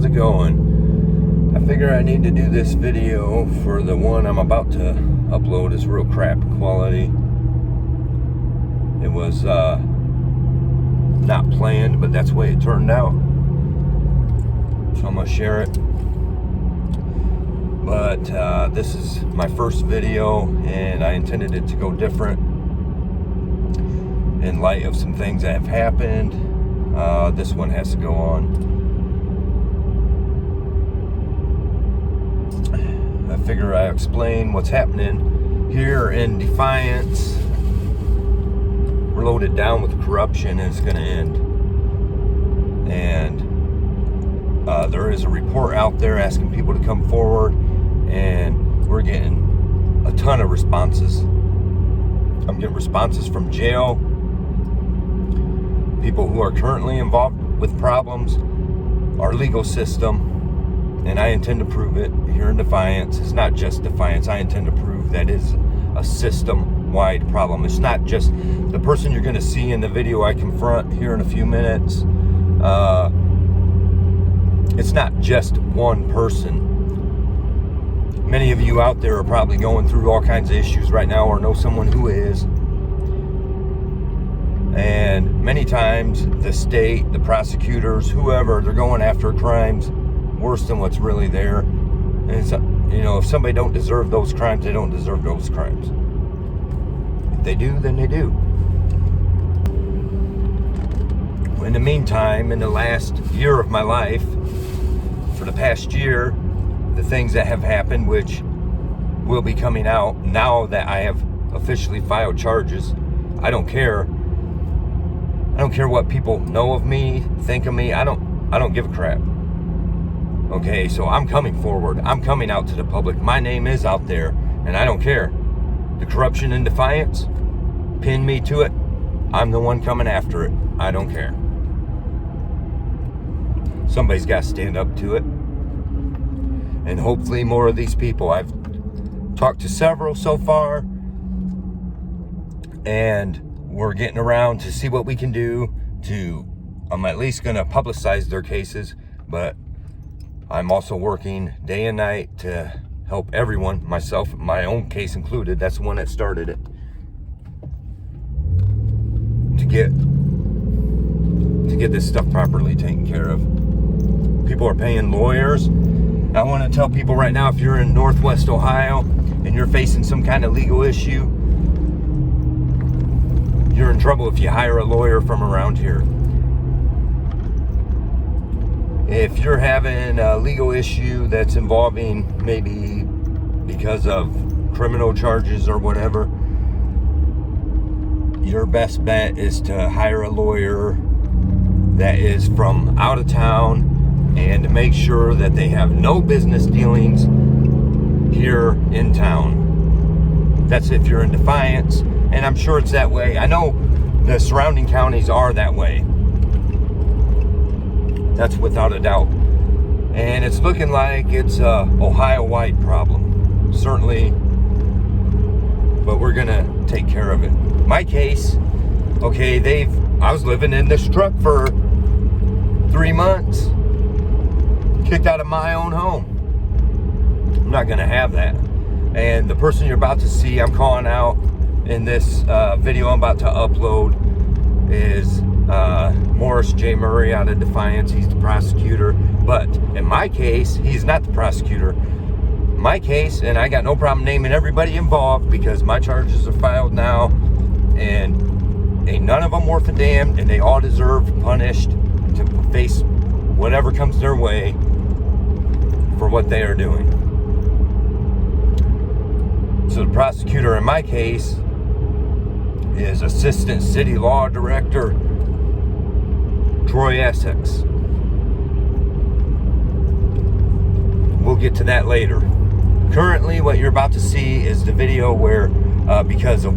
how's it going? I figure I need to do this video for the one I'm about to upload. It's real crap quality. It was not planned, but that's the way it turned out. So I'm gonna share it. But this is my first video, and I intended it to go different in light of some things that have happened. This one has to go on. I figure I explain what's happening here in Defiance. We're loaded down with corruption, and it's going to end. And there is a report out there asking people to come forward, and we're getting a ton of responses. I'm getting responses from jail, people who are currently involved with problems, our legal system, and I intend to prove it here in Defiance. It's not just Defiance. I intend to prove that is a system-wide problem. It's not just the person you're going to see in the video I confront here in a few minutes. It's not just one person. Many of you out there are probably going through all kinds of issues right now, or know someone who is. And many times the state, the prosecutors, whoever, they're going after crimes worse than what's really there. And it's, if somebody don't deserve those crimes, they don't deserve those crimes. If they do, then they do. In the meantime, in the last year of my life, for the past year, the things that have happened, which will be coming out now that I have officially filed charges, I don't care. I don't care what people know of me, think of me. I don't give a crap. Okay, so I'm coming forward. I'm coming out to the public. My name is out there, and I don't care. The corruption in Defiance, pin me to it. I'm the one coming after it. I don't care. Somebody's got to stand up to it. And hopefully more of these people. I've talked to several so far, and we're getting around to see what we can do to, I'm at least going to publicize their cases, but I'm also working day and night to help everyone, myself, my own case included. That's the one that started it. To get this stuff properly taken care of. People are paying lawyers. I want to tell people right now, if you're in Northwest Ohio and you're facing some kind of legal issue, you're in trouble if you hire a lawyer from around here. If you're having a legal issue that's involving maybe because of criminal charges or whatever, your best bet is to hire a lawyer that is from out of town, and to make sure that they have no business dealings here in town. That's if you're in Defiance, and I'm sure it's that way. I know the surrounding counties are that way. That's without a doubt. And it's looking like it's a Ohio-wide problem. Certainly, but we're gonna take care of it. My case, okay, I was living in this truck for 3 months. Kicked out of my own home. I'm not going to have that. And the person you're about to see, I'm calling out in this video I'm about to upload, is Morris J. Murray out of Defiance. He's the prosecutor. But in my case, he's not the prosecutor. My case, and I got no problem naming everybody involved because my charges are filed now, and ain't none of them worth a damn, and they all deserve punished to face whatever comes their way for what they are doing. So the prosecutor in my case is Assistant City Law Director Troy Essex. We'll get to that later. Currently, what you're about to see is the video where, because of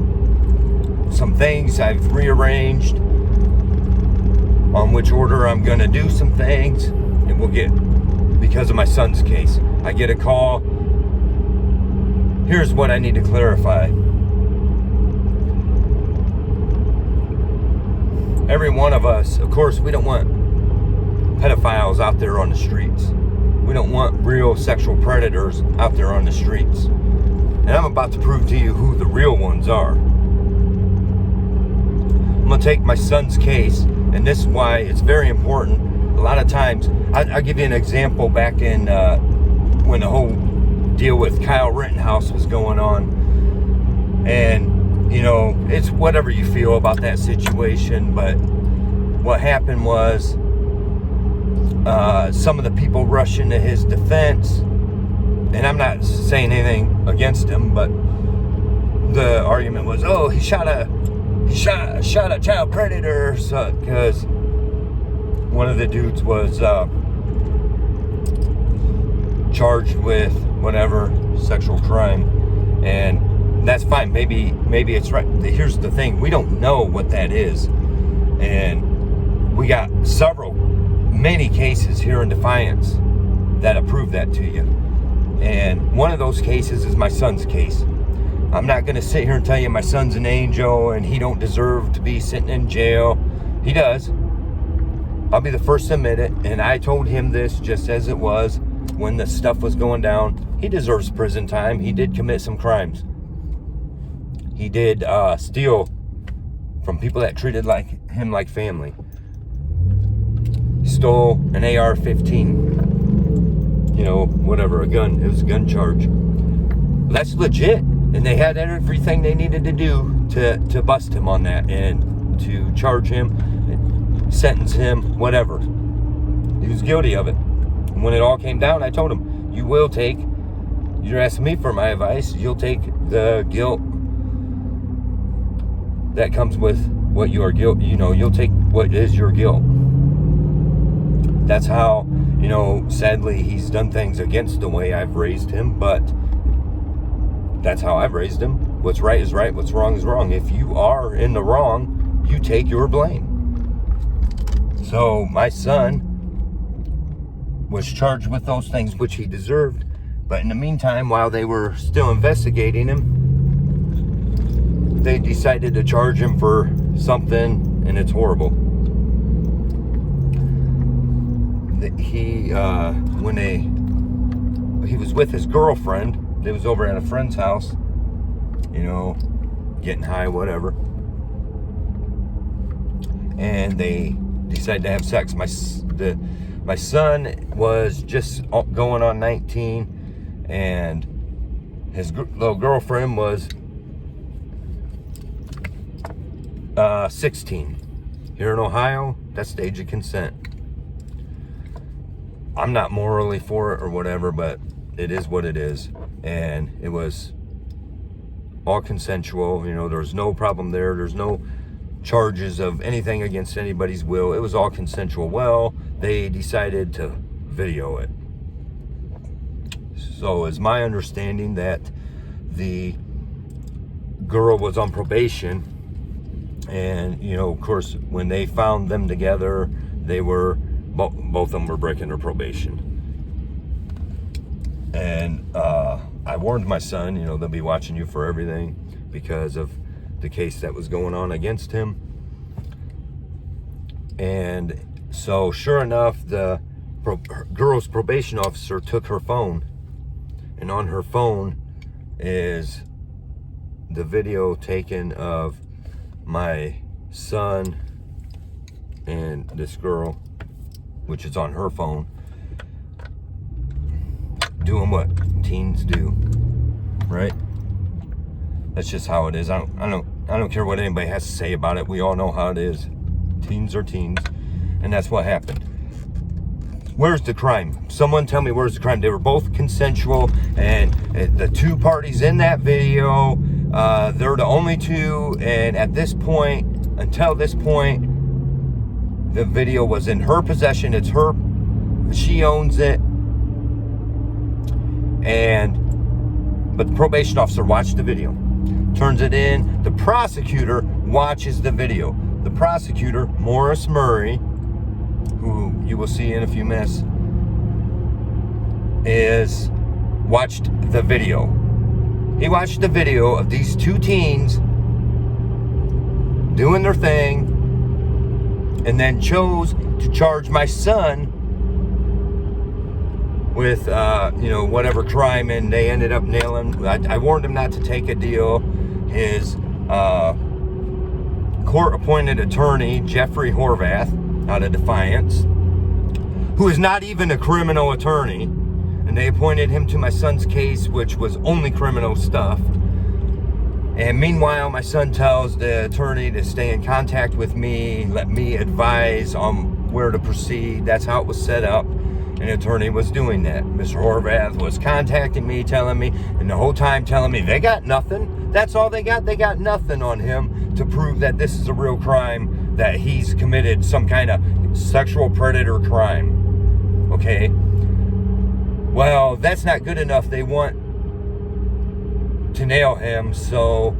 some things I've rearranged on which order I'm going to do some things, and we'll get, because of my son's case, I get a call. Here's what I need to clarify. Every one of us, of course, we don't want pedophiles out there on the streets. We don't want real sexual predators out there on the streets. And I'm about to prove to you who the real ones are. I'm going to take my son's case, and this is why it's very important. A lot of times, I'll give you an example back in when the whole deal with Kyle Rittenhouse was going on. And, you know, it's whatever you feel about that situation, but what happened was some of the people rushed into his defense, and I'm not saying anything against him, but the argument was, oh, he shot a child predator, because one of the dudes was charged with whatever sexual crime, and that's fine. Maybe it's right. Here's the thing: we don't know what that is, and we got many cases here in Defiance that prove that to you. And one of those cases is my son's case. I'm not going to sit here and tell you my son's an angel and he don't deserve to be sitting in jail. He does. I'll be the first to admit it. And I told him this just as it was when the stuff was going down. He deserves prison time. He did commit some crimes. He did steal from people that treated him like family. He stole an AR-15. You know, whatever, a gun. It was a gun charge. That's legit. And they had everything they needed to do to bust him on that and to charge him, sentence him, whatever. He was guilty of it. And when it all came down, I told him, you're asking me for my advice, you'll take the guilt that comes with what you are guilt. You know, you'll take what is your guilt. That's how, you know, sadly, he's done things against the way I've raised him, but that's how I've raised him. What's right is right, what's wrong is wrong. If you are in the wrong, you take your blame. So my son was charged with those things which he deserved, but in the meantime, while they were still investigating him, they decided to charge him for something, and it's horrible. He was with his girlfriend. They was over at a friend's house, you know, getting high, whatever. And they decided to have sex. My son was just going on 19, and his little girlfriend was 16. Here in Ohio, that's the age of consent. I'm not morally for it or whatever, but it is what it is. And it was all consensual. You know, there was no problem there. There's no charges of anything against anybody's will. It was all consensual. Well, they decided to video it. So it's my understanding that the girl was on probation. And, you know, of course, when they found them together, they were, both of them were breaking their probation. And I warned my son, you know, they'll be watching you for everything because of the case that was going on against him. And so sure enough, the girl's probation officer took her phone, and on her phone is the video taken of my son and this girl, which is on her phone, doing what teens do, right? That's just how it is. I don't care what anybody has to say about it. We all know how it is. Teens are teens, and that's what happened. Where's the crime? Someone tell me where's the crime. They were both consensual, and the two parties in that video, they're the only two, and at this point, until this point, the video was in her possession. It's her, she owns it. But the probation officer watched the video, turns it in. The prosecutor watches the video. The prosecutor, Morris Murray, who you will see in a few minutes, watched the video. He watched the video of these two teens doing their thing, and then chose to charge my son with, whatever crime, and they ended up nailing. I warned him not to take a deal. His court-appointed attorney, Jeffrey Horvath, out of Defiance, who is not even a criminal attorney, and they appointed him to my son's case, which was only criminal stuff. And meanwhile, my son tells the attorney to stay in contact with me, let me advise on where to proceed. That's how it was set up. An attorney was doing that. Mr. Horvath was contacting me, telling me, and the whole time telling me they got nothing. That's all they got. They got nothing on him to prove that this is a real crime, that he's committed some kind of sexual predator crime. Okay? Well, that's not good enough. They want to nail him, so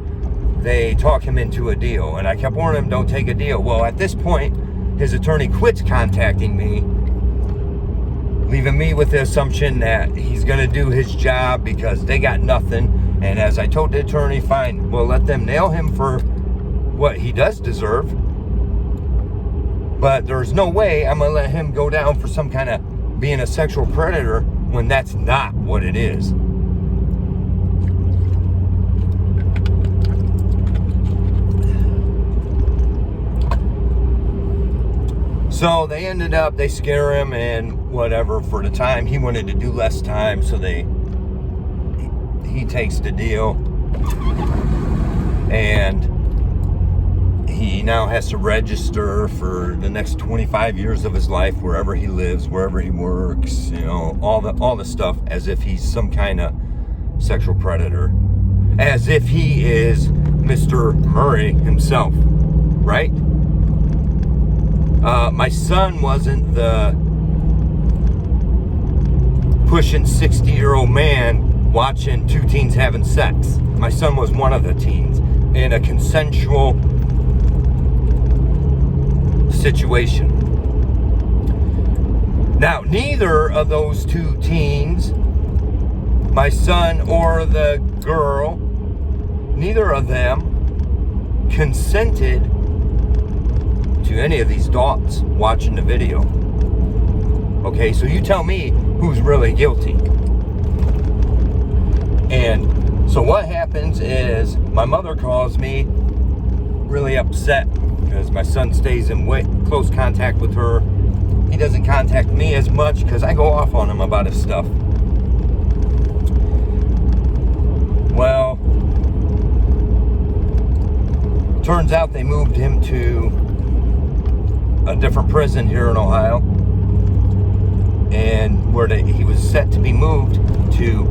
they talk him into a deal. And I kept warning him, don't take a deal. Well, at this point, his attorney quits contacting me, leaving me with the assumption that he's going to do his job because they got nothing. And as I told the attorney, fine, we'll let them nail him for what he does deserve. But there's no way I'm going to let him go down for some kind of being a sexual predator when that's not what it is. So they ended up, they scare him and whatever for the time. He wanted to do less time, so he takes the deal. And he now has to register for the next 25 years of his life, wherever he lives, wherever he works, all the stuff, as if he's some kind of sexual predator. As if he is Mr. Murray himself, right? My son wasn't the pushing 60-year-old man watching two teens having sex. My son was one of the teens in a consensual situation. Now, neither of those two teens, my son or the girl, neither of them consented to any of these dots watching the video. Okay, so you tell me who's really guilty. And so what happens is my mother calls me really upset because my son stays in close contact with her. He doesn't contact me as much because I go off on him about his stuff. Well, turns out they moved him to a different prison here in Ohio, and where he was set to be moved to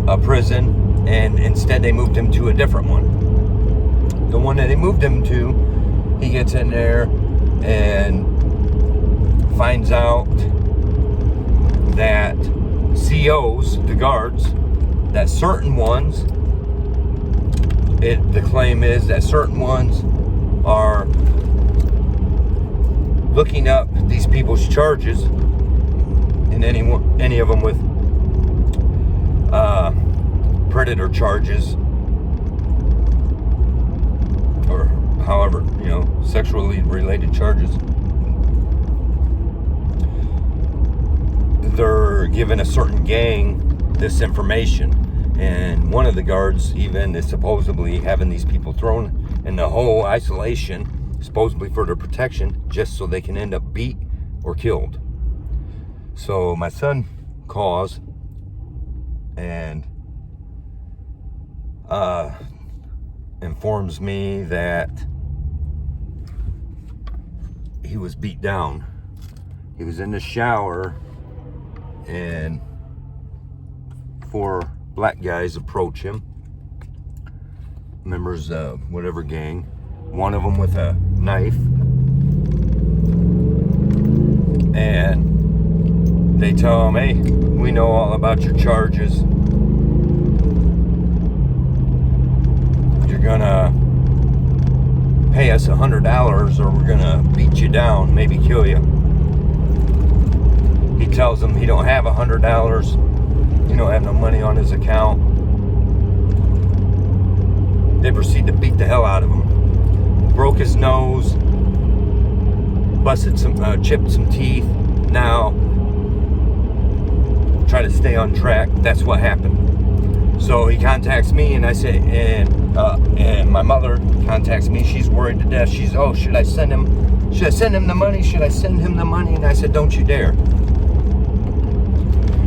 a prison, and instead they moved him to a different one. The one that they moved him to, he gets in there and finds out that COs, the guards, that certain ones, the claim is that certain ones are looking up these people's charges, and any of them with predator charges, or however, sexually related charges. They're giving a certain gang this information, and one of the guards even is supposedly having these people thrown in the whole isolation, supposedly for their protection, just so they can end up beat or killed. So my son calls and informs me that he was beat down. He was in the shower and 4 black guys approach him, members of whatever gang, one of them with a knife, and they tell him, hey, we know all about your charges. You're gonna pay us $100 or we're gonna beat you down, maybe kill you. He tells them he don't have $100. He don't have no money on his account. They proceed to beat the hell out of him. Broke his nose, chipped some teeth. Now, try to stay on track. That's what happened. So he contacts me, and I say, and my mother contacts me. She's worried to death. She's, oh, should I send him the money? Should I send him the money? And I said, don't you dare.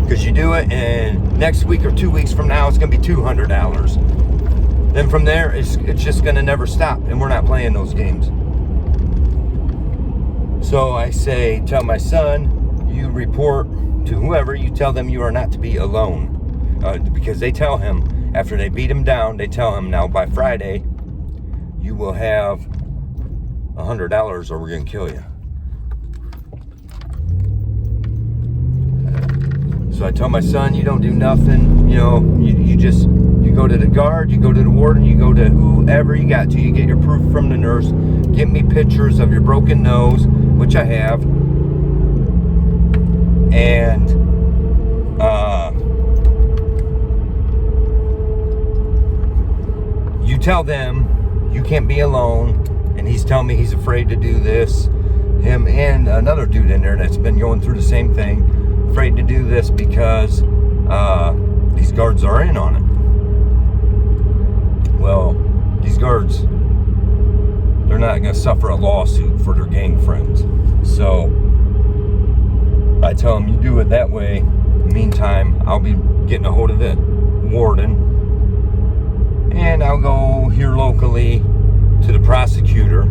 Because you do it, and next week or 2 weeks from now, it's going to be $200. Then from there, it's just going to never stop, and we're not playing those games. So I say, tell my son, you report to whoever, you tell them you are not to be alone. Because they tell him, after they beat him down, they tell him, now by Friday, you will have $100 or we're going to kill you. So I tell my son, you don't do nothing, you go to the guard, you go to the warden, you go to whoever you got to, you get your proof from the nurse, get me pictures of your broken nose, which I have, and you tell them you can't be alone. And he's telling me he's afraid to do this, him and another dude in there that's been going through the same thing, afraid to do this because these guards are in on it. Well, these guards, they're not going to suffer a lawsuit for their gang friends. So I tell them, you do it that way. In the meantime, I'll be getting a hold of the warden, and I'll go here locally to the prosecutor,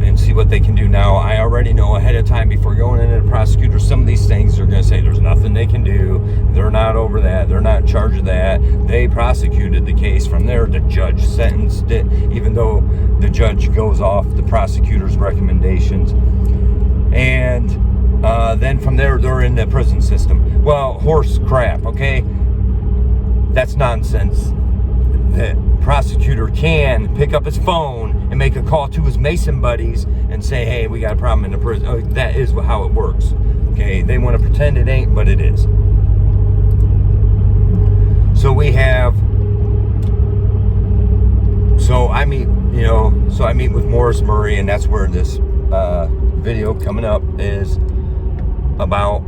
and see what they can do. Now, I already know ahead of time, before going into the prosecutor, some of these things they're going to say there's nothing they can do. They're not over that. They're not in charge of that. They prosecuted the case. From there, the judge sentenced it, even though the judge goes off the prosecutor's recommendations. And then from there, they're in the prison system. Well, horse crap, okay? That's nonsense. The prosecutor can pick up his phone and make a call to his Mason buddies and say, hey, we got a problem in the prison. Oh, that is how it works. Okay, they want to pretend it ain't, but it is. So I meet with Morris Murray, and that's where this video coming up is about.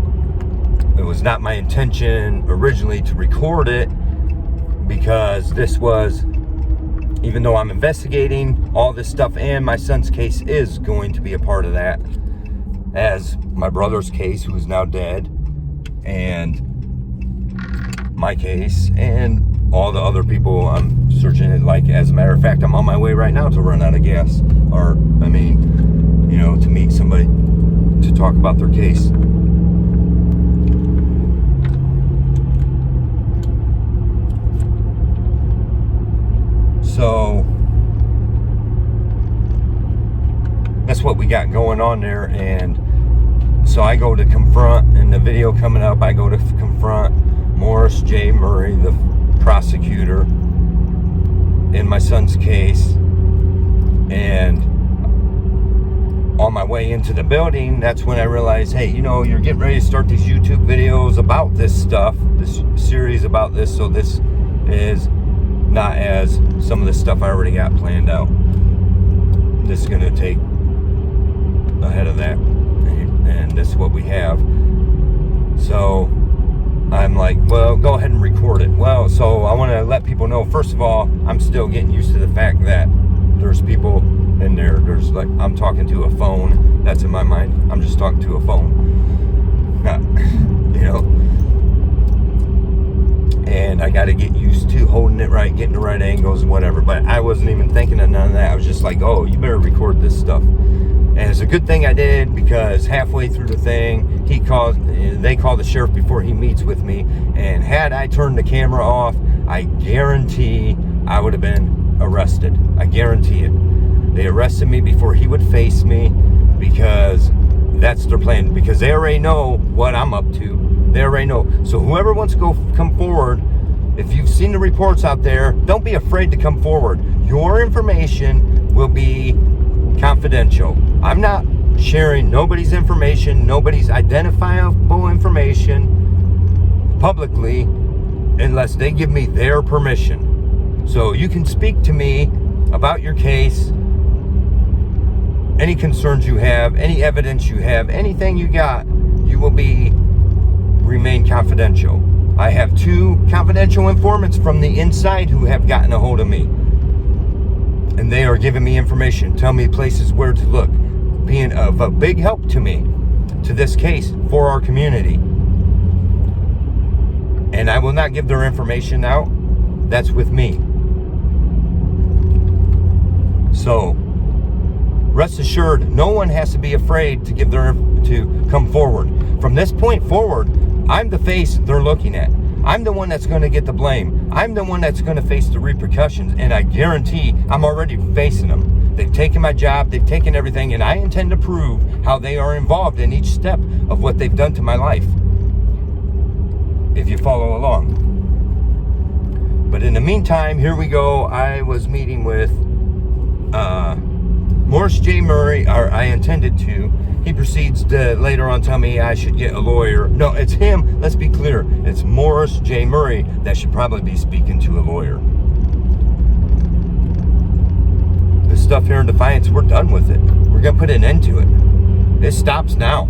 It was not my intention originally to record it, because this was, even though I'm investigating all this stuff, and my son's case is going to be a part of that, as my brother's case, who's now dead, and my case, and all the other people I'm searching it. Like, as a matter of fact, I'm on my way right now to run out of gas, to meet somebody to talk about their case. So that's what we got going on there. And so I go to confront, in the video coming up, I go to confront Morris J. Murray, the prosecutor, in my son's case. And on my way into the building, that's when I realized, hey, you're getting ready to start these YouTube videos about this stuff, this series about this. So this is not as some of the stuff I already got planned out. This is going to take ahead of that, and this is what we have. So I'm like, well, go ahead and record it. Well, so I want to let people know, first of all, I'm still getting used to the fact that there's people in there. There's like, I'm talking to a phone. That's in my mind. I'm just talking to a phone. Not, and I got to get used to holding it right, getting the right angles and whatever. But I wasn't even thinking of none of that. I was just like, oh, you better record this stuff. And it's a good thing I did, because halfway through the thing, they call the sheriff before he meets with me. And had I turned the camera off, I guarantee I would have been arrested. I guarantee it. They arrested me before he would face me, because that's their plan. Because they already know what I'm up to. They already know. So whoever wants to come forward, if you've seen the reports out there, don't be afraid to come forward. Your information will be confidential. I'm not sharing nobody's information, nobody's identifiable information publicly, unless they give me their permission. So you can speak to me about your case any concerns you have, any evidence you have, anything you got, you will remain confidential. I have 2 confidential informants from the inside who have gotten a hold of me. And they are giving me information, telling me places where to look, being of a big help to me, to this case, for our community. And I will not give their information out. That's with me. So, rest assured, no one has to be afraid to to come forward. From this point forward, I'm the face they're looking at. I'm the one that's going to get the blame. I'm the one that's going to face the repercussions, and I guarantee I'm already facing them. They've taken my job, they've taken everything, and I intend to prove how they are involved in each step of what they've done to my life, if you follow along. But in the meantime, here we go. I was meeting with Morris J. Murray, or I intended to. He proceeds to later on tell me I should get a lawyer. No, it's him. Let's be clear. It's Morris J. Murray that should probably be speaking to a lawyer. This stuff here in Defiance, we're done with it. We're going to put an end to it. It stops now.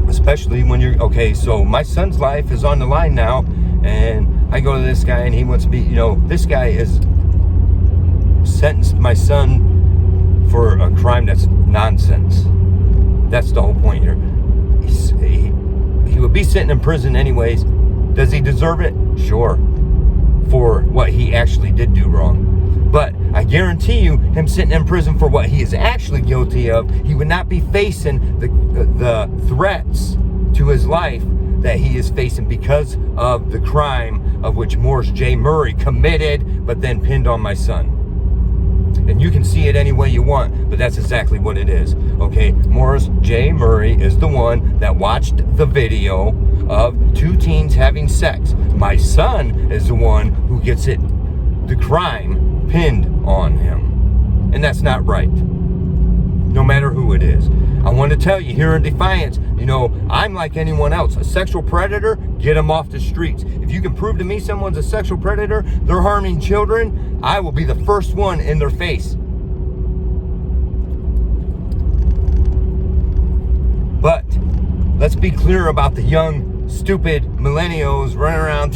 Especially when you're, okay, so my son's life is on the line now, and I go to this guy and he wants to be, this guy is sentenced my son for a crime that's nonsense. That's the whole point here. He would be sitting in prison anyways. Does he deserve it? Sure. For what he actually did do wrong. But I guarantee you, him sitting in prison for what he is actually guilty of, he would not be facing the threats to his life that he is facing because of the crime of which Morris J. Murray committed, but then pinned on my son. And you can see it any way you want, but that's exactly what it is. Okay, Morris J. Murray is the one that watched the video of 2 teens having sex. My son is the one who gets the crime pinned on him. And that's not right. No matter who it is. I want to tell you, here in Defiance, I'm like anyone else. A sexual predator, get them off the streets. If you can prove to me someone's a sexual predator, they're harming children, I will be the first one in their face. But let's be clear about the young, stupid millennials running around,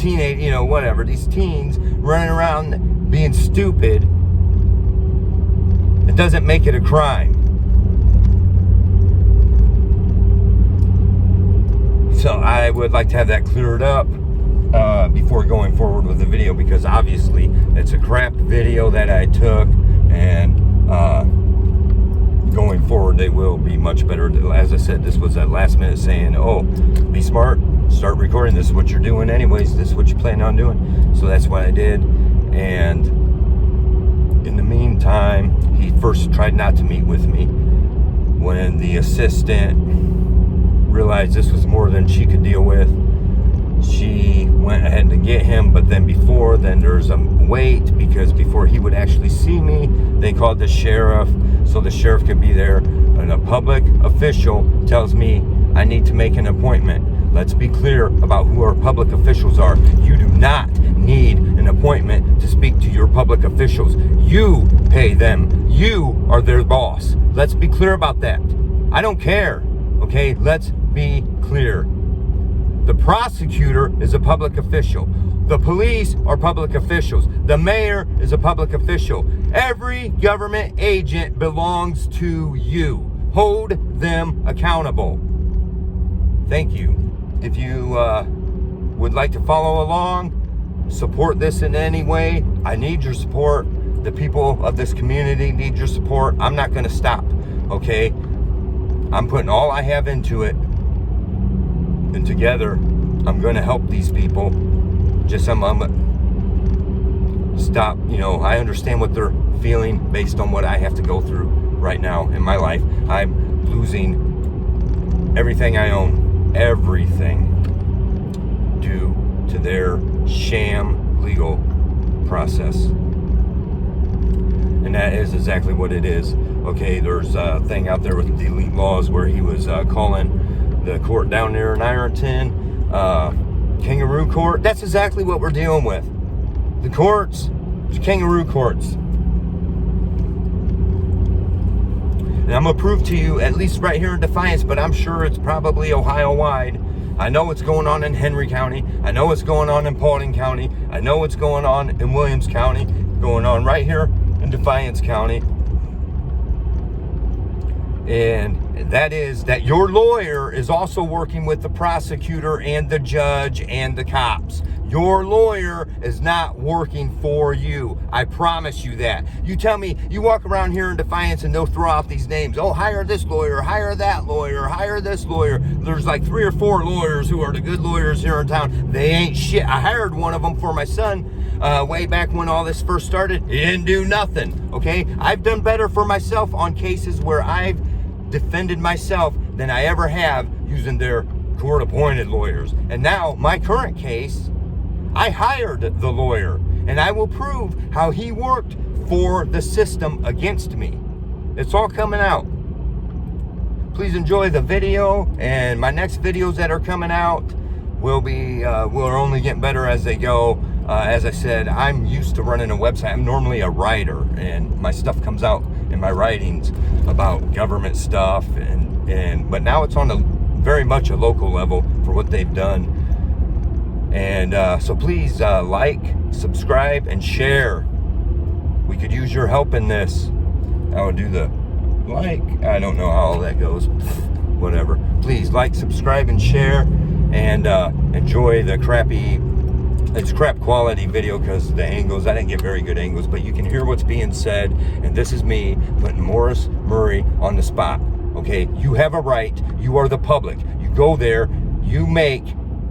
these teens running around being stupid. It doesn't make it a crime. So I would like to have that cleared up before going forward with the video, because obviously it's a crap video that I took, and going forward they will be much better. As I said, this was that last minute saying, oh, be smart, start recording, this is what you're doing anyways, this is what you plan on doing. So that's what I did. And in the meantime, he first tried not to meet with me. When the assistant realized this was more than she could deal with, she went ahead to get him. But then there's a wait, because before he would actually see me, they called the sheriff so the sheriff could be there. And a public official tells me I need to make an appointment. Let's be clear about who our public officials are. You do not need an appointment to speak to your public officials. You pay them. You are their boss. Let's be clear about that. I don't care. Okay, let's be clear. The prosecutor is a public official. The police are public officials. The mayor is a public official. Every government agent belongs to you. Hold them accountable. Thank you. If you would like to follow along, support this in any way, I need your support. The people of this community need your support. I'm not going to stop, okay? I'm putting all I have into it, and together I'm going to help these people. Just I'm stop, I understand what they're feeling based on what I have to go through right now in my life. I'm losing everything I own, everything, due to their sham legal process. And that is exactly what it is. Okay, there's a thing out there with delete laws where he was calling the court down there in Ironton kangaroo court. That's exactly what we're dealing with. The courts It's kangaroo courts. And I'm going to prove to you, at least right here in Defiance, but I'm sure it's probably Ohio-wide. I know what's going on in Henry County. I know what's going on in Paulding County. I know what's going on in Williams County. Going on right here in Defiance County. And that is that your lawyer is also working with the prosecutor and the judge and the cops. Your lawyer is not working for you. I promise you that. You tell me, you walk around here in Defiance and they'll throw out these names. Oh, hire this lawyer, hire that lawyer, hire this lawyer. There's like 3 or 4 lawyers who are the good lawyers here in town. They ain't shit. I hired one of them for my son way back when all this first started. He didn't do nothing, okay? I've done better for myself on cases where I've defended myself than I ever have using their court-appointed lawyers. And now, my current case, I hired the lawyer, and I will prove how he worked for the system against me. It's all coming out. Please enjoy the video, and my next videos that are coming out will be, will only get better as they go. As I said, I'm used to running a website. I'm normally a writer, and my stuff comes out in my writings about government stuff, but now it's on a very much a local level for what they've done. And so please like, subscribe, and share. We could use your help in this. I would do the like. I don't know how all that goes. Whatever. Please like, subscribe, and share, and enjoy the it's crap quality video because the angles, I didn't get very good angles, but you can hear what's being said. And this is me putting Morris Murray on the spot. Okay, you have a right. You are the public. You go there. You make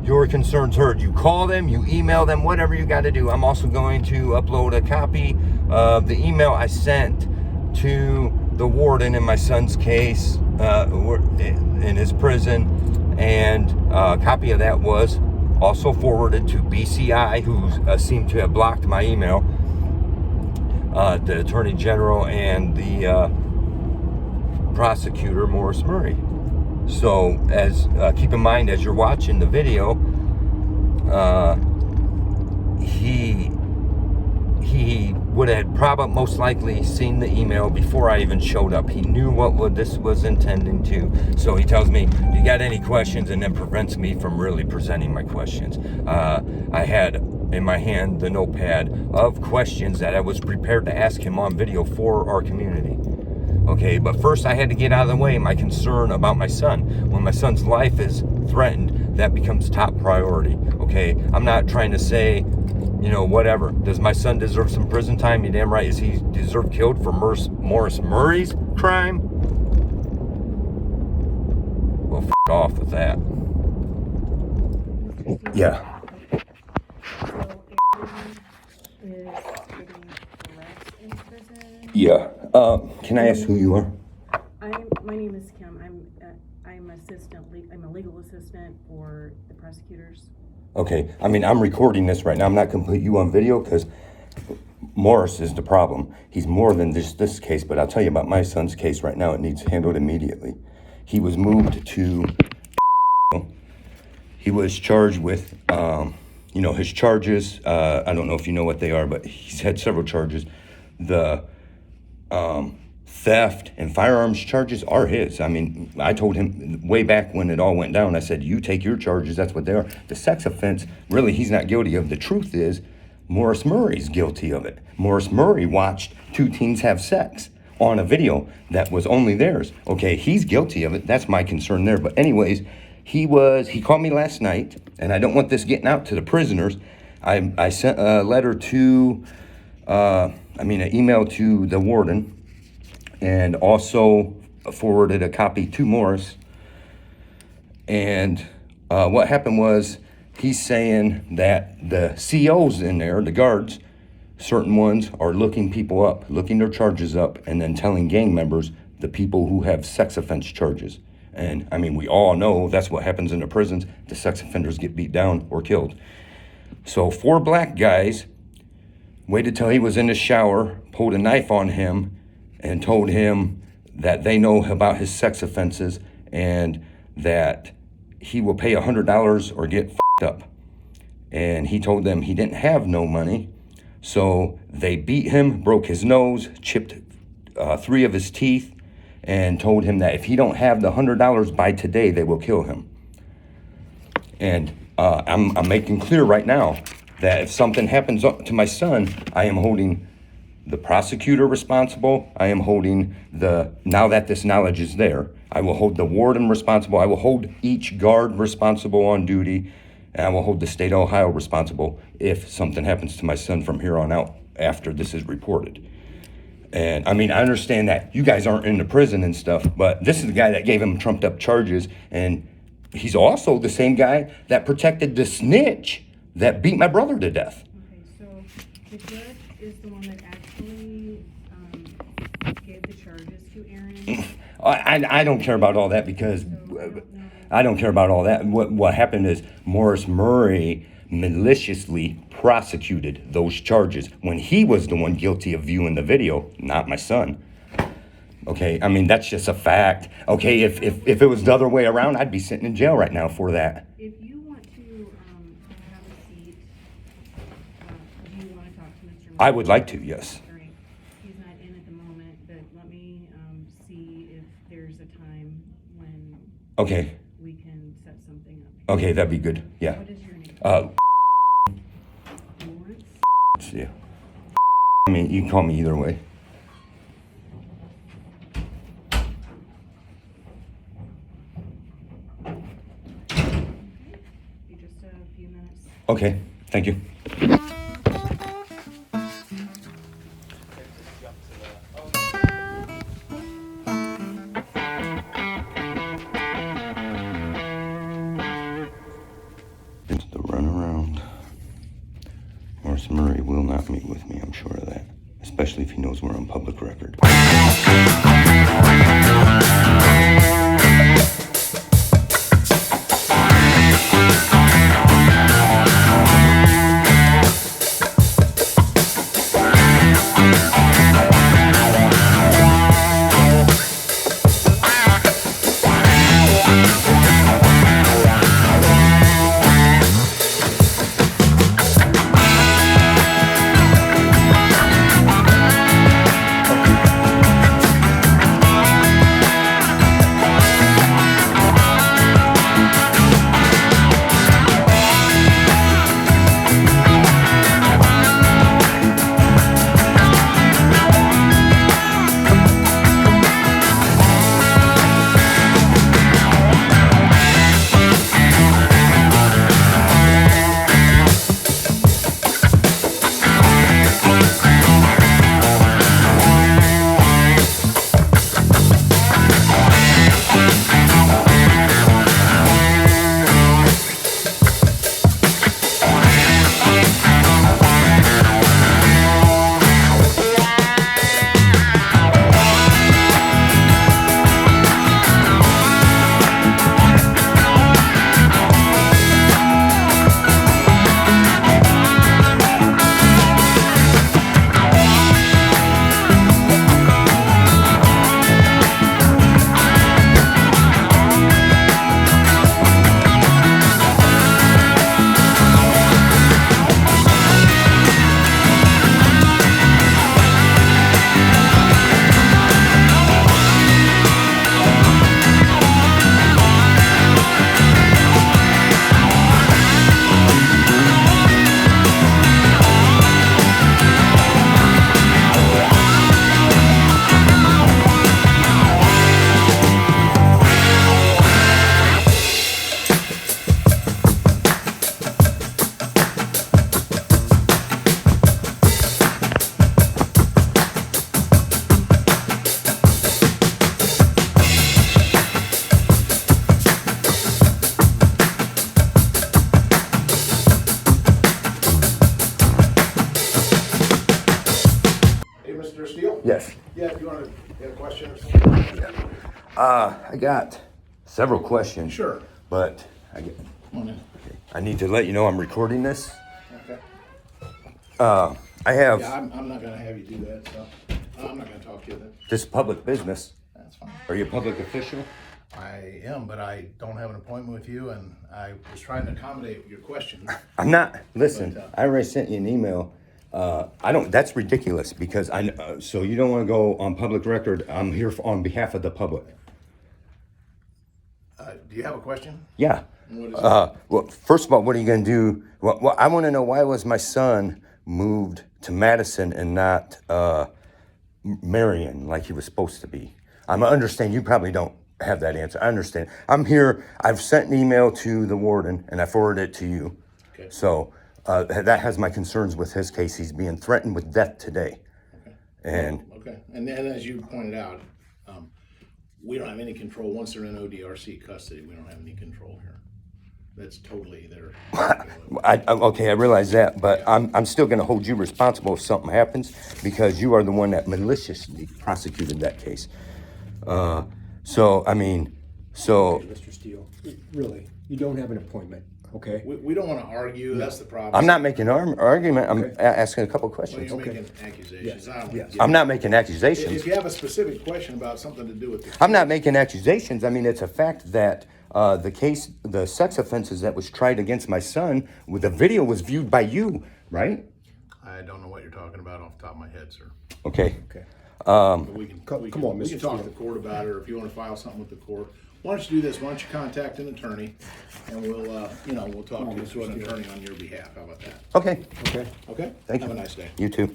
your concerns heard. You call them, you email them, whatever you got to do. I'm also going to upload a copy of the email I sent to the warden in my son's case in his prison, and a copy of that was also forwarded to BCI, who seemed to have blocked my email, the Attorney General and the prosecutor, Morris Murray. So, as keep in mind as you're watching the video, he would have probably most likely seen the email before I even showed up. He knew what this was intending to. So he tells me, "You got any questions?" and then prevents me from really presenting my questions. I had in my hand the notepad of questions that I was prepared to ask him on video for our community. Okay, but first I had to get out of the way my concern about my son. When my son's life is threatened, that becomes top priority. Okay, I'm not trying to say, you know, whatever. Does my son deserve some prison time? You damn right. Is he deserve killed for Morris Murray's crime? Well, f*** off with that. Yeah. Yeah. Can I ask who you are? My name is Kim. I'm a legal assistant for the prosecutors. Okay. I mean, I'm recording this right now. I'm not going to put you on video because Morris is the problem. He's more than just this case, but I'll tell you about my son's case right now. It needs handled immediately. He was moved to... He was charged with, his charges. I don't know if you know what they are, but he's had several charges. The theft and firearms charges are his. I mean, I told him way back when it all went down, I said, you take your charges, that's what they are. The sex offense, really, he's not guilty of. The truth is, Morris Murray's guilty of it. Morris Murray watched 2 teens have sex on a video that was only theirs. Okay, he's guilty of it. That's my concern there. But anyways, he called me last night, and I don't want this getting out to the prisoners. I sent a letter to, an email to the warden, and also forwarded a copy to Morris. And what happened was, he's saying that the COs in there, the guards, certain ones are looking people up, looking their charges up, and then telling gang members the people who have sex offense charges. And I mean, we all know that's what happens in the prisons. The sex offenders get beat down or killed. So 4 black guys waited till he was in the shower, pulled a knife on him, and told him that they know about his sex offenses and that he will pay $100 or get f***ed up. And he told them he didn't have no money. So they beat him, broke his nose, chipped 3 of his teeth, and told him that if he don't have the $100 by today, they will kill him. And I'm making clear right now that if something happens to my son, I am holding the prosecutor responsible. I am holding now that this knowledge is there, I will hold the warden responsible. I will hold each guard responsible on duty. And I will hold the state of Ohio responsible if something happens to my son from here on out after this is reported. And I mean, I understand that you guys aren't in the prison and stuff, but this is the guy that gave him trumped up charges. And he's also the same guy that protected the snitch that beat my brother to death. Okay, so the judge is the one that actually gave the charges to Aaron? I don't care about all that because I don't care about all that. What happened is Morris Murray maliciously prosecuted those charges when he was the one guilty of viewing the video, not my son. Okay, I mean, that's just a fact. Okay, if it was the other way around, I'd be sitting in jail right now for that. If you want to have a seat, do you want to talk to Mr. Murray? I would like to, yes. All right. He's not in at the moment, but let me see if there's a time when Okay, we can set something up. okay, that'd be good, yeah. What is your name? Lawrence? Yeah. I mean, you can call me either way. Be just a few minutes. Okay, thank you. It's the runaround. Morris Murray will not meet with me, I'm sure of that. Especially if he knows we're on public record. Mr. Steele? Yes. Yeah, you want to get a question or something? I got several questions. Sure. But Come on in. I need to let you know I'm recording this. Okay. I have Yeah, I'm not going to have you do that, so I'm not going to talk to you then. this public business. That's fine. Are you a public official? I am, but I don't have an appointment with you, and I was trying to accommodate your questions. I'm not. Listen, But, I already sent you an email I don't, that's ridiculous because so you don't want to go on public record. I'm here on behalf of the public. Do you have a question? Yeah. What is it? Well, first of all, what are you going to do? Well, I want to know, why was my son moved to Madison and not Marion like he was supposed to be? I understand you probably don't have that answer. I understand. I'm here. I've sent an email to the warden and I forwarded it to you. Okay. So that has my concerns with his case. He's being threatened with death today. Okay. And Okay. And then, as you pointed out, we don't have any control. Once they're in ODRC custody, we don't have any control here. That's totally their. okay, I realize that, but I'm still going to hold you responsible if something happens because you are the one that maliciously prosecuted that case. So I mean, so Okay, Mr. Steele, really, you don't have an appointment, okay? We don't want to argue. That's the problem. I'm not making an argument. I'm Okay. asking a couple Well, questions. you're Okay. making accusations. Yes. I don't Yes. get I'm it. not making accusations. If you have a specific question about something to do with the I'm not making accusations. I mean, it's a fact that the case, the sex offenses that was tried against my son, the video was viewed by you, right? I don't know what you're talking about off the top of my head, sir. Okay. Okay. But we can, Come we on, can, we Mr. can talk to Steele. the court about it, or if you want to file something with the court. Why don't you do this? Why don't you contact an attorney, and we'll, we'll talk to an attorney on your behalf. How about that? Okay. Okay. Okay? Thank you. Have a nice day. You too.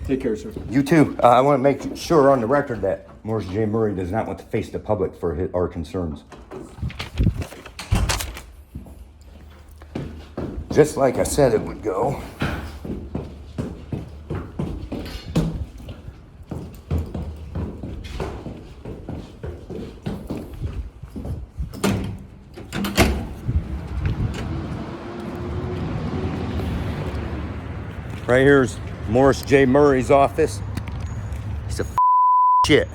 Take care, sir. You too. I want to make sure on the record that Morris J. Murray does not want to face the public for our concerns. Just like I said it would go. Right here's Morris J. Murray's office. He's a shit.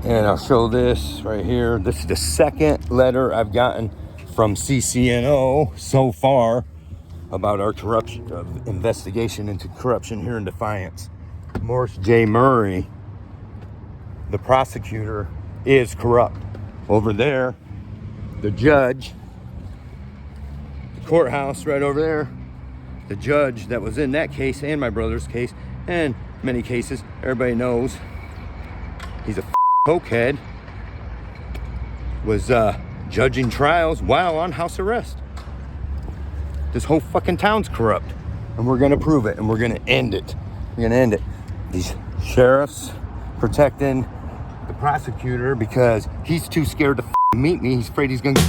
And I'll show this right here. This is the second letter I've gotten from CCNO so far about our corruption, investigation into corruption here in Defiance. Morris J. Murray, the prosecutor, is corrupt. Over there, the judge, the courthouse right over there, the judge that was in that case and my brother's case and many cases, everybody knows he's a cokehead, was judging trials while on house arrest. This whole fucking town's corrupt, and we're gonna prove it, and we're gonna end it. We're gonna end it. These sheriffs protecting the prosecutor because he's too scared to meet me. He's afraid he's gonna